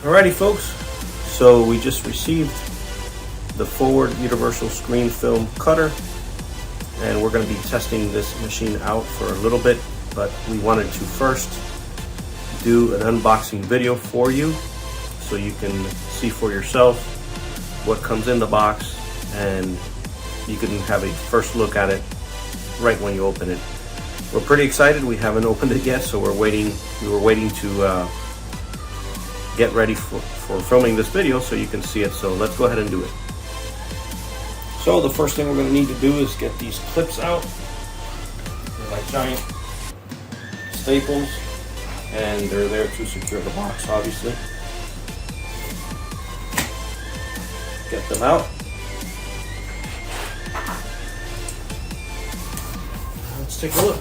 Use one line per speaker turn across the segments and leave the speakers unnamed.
Alrighty folks, so we just received the Forward Universal Screen Film Cutter, and we're going to be testing this machine out for a little bit, but we wanted to first do an unboxing video for you so you can see for yourself what comes in the box, and you can have a first look at it right when you open it. We're pretty excited. We haven't opened it yet, so we were waiting to get ready for filming this video so you can see it. So let's go ahead and do it. So the first thing we're going to need to do is get these clips out. They're like giant staples, and they're there to secure the box, obviously. Get them out. Let's take a look.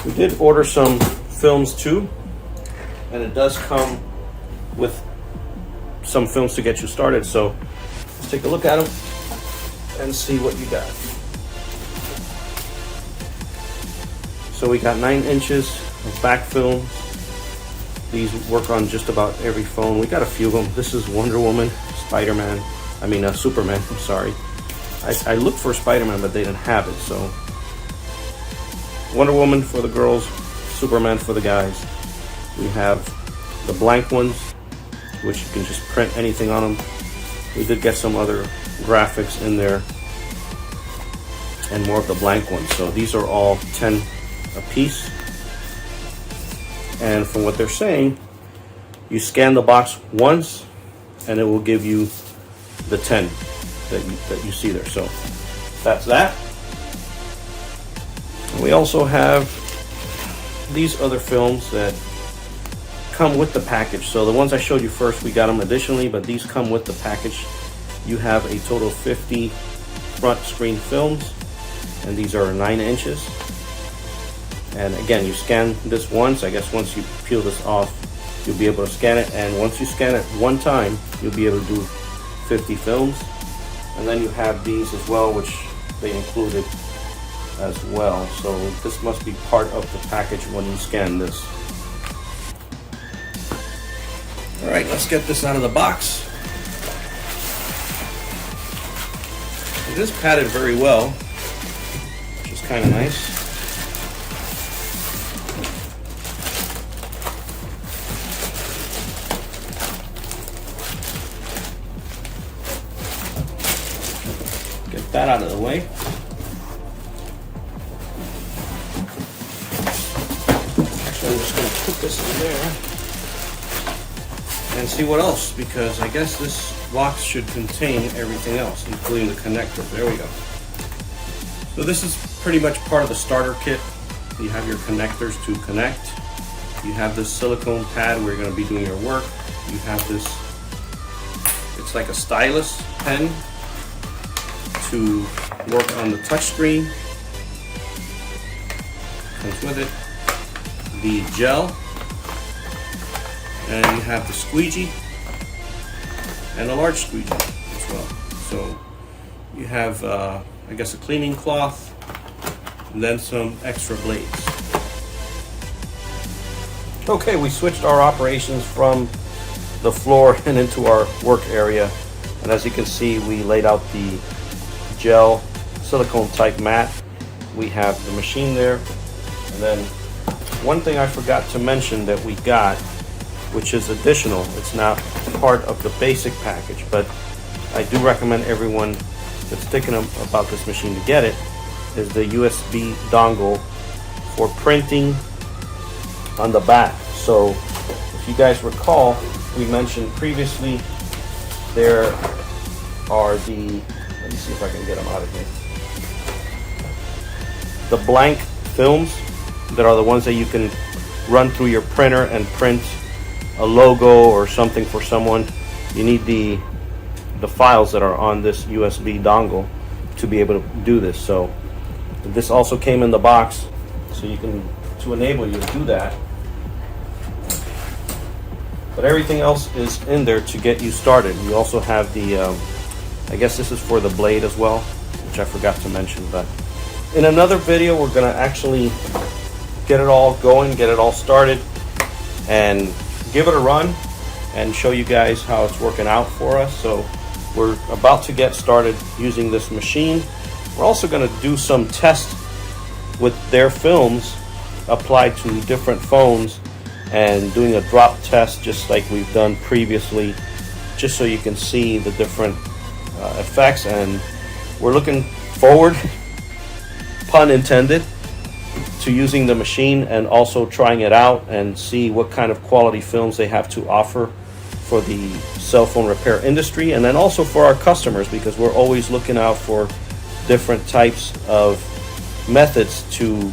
We did order some films too, and it does come with some films to get you started. So let's take a look at them and see what you got. So we got 9 inches of back films. These work on just about every phone. We got a few of them. This is Wonder Woman, Superman, I'm sorry. I looked for Spider-Man, but they didn't have it, so Wonder Woman for the girls, Superman for the guys. We have the blank ones, which you can just print anything on them. We did get some other graphics in there, and more of the blank ones. So these are all 10 a piece. And from what they're saying, you scan the box once, and it will give you the 10 that you see there. So that's that. We also have these other films that come with the package. So the ones I showed you first, we got them additionally, but these come with the package. You have a total of 50 front screen films, and these are 9 inches. And again, you scan this once. I guess once you peel this off, you'll be able to scan it. And once you scan it one time, you'll be able to do 50 films. And then you have these as well, which they included as well. So this must be part of the package when you scan this. All right, let's get this out of the box. It is padded very well, which is kind of nice. Get that out of the way. I'm just going to put this in there and see what else, because I guess this box should contain everything else, including the connector. There we go. So this is pretty much part of the starter kit. You have your connectors to connect. You have this silicone pad where you're going to be doing your work. You have this, it's like a stylus pen to work on the touch screen. Comes with it. The gel, and you have the squeegee and a large squeegee as well. So you have I guess a cleaning cloth and then some extra blades. Okay, we switched our operations from the floor and into our work area, and as you can see, we laid out the gel silicone type mat. We have the machine there, and then one thing I forgot to mention that we got, which is additional, it's not part of the basic package, but I do recommend everyone that's thinking about this machine to get it, is the USB dongle for printing on the back. So if you guys recall, we mentioned previously there are the, let me see if I can get them out of here, the blank films that are the ones that you can run through your printer and print a logo or something for someone. You need the files that are on this USB dongle to be able to do this. So this also came in the box, so you can, to enable you to do that. But everything else is in there to get you started. You also have the, I guess this is for the blade as well, which I forgot to mention. But in another video, we're gonna actually get it all going, get it all started, and give it a run and show you guys how it's working out for us. So we're about to get started using this machine. We're also going to do some tests with their films applied to different phones and doing a drop test just like we've done previously, just so you can see the different effects. And we're looking forward, pun intended, to using the machine and also trying it out and see what kind of quality films they have to offer for the cell phone repair industry, and then also for our customers, because we're always looking out for different types of methods to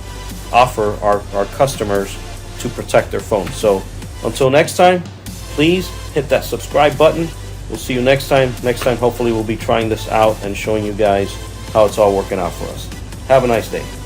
offer our customers to protect their phones. So until next time, please hit that subscribe button. We'll see you next time. Next time, hopefully, we'll be trying this out and showing you guys how it's all working out for us. Have a nice day.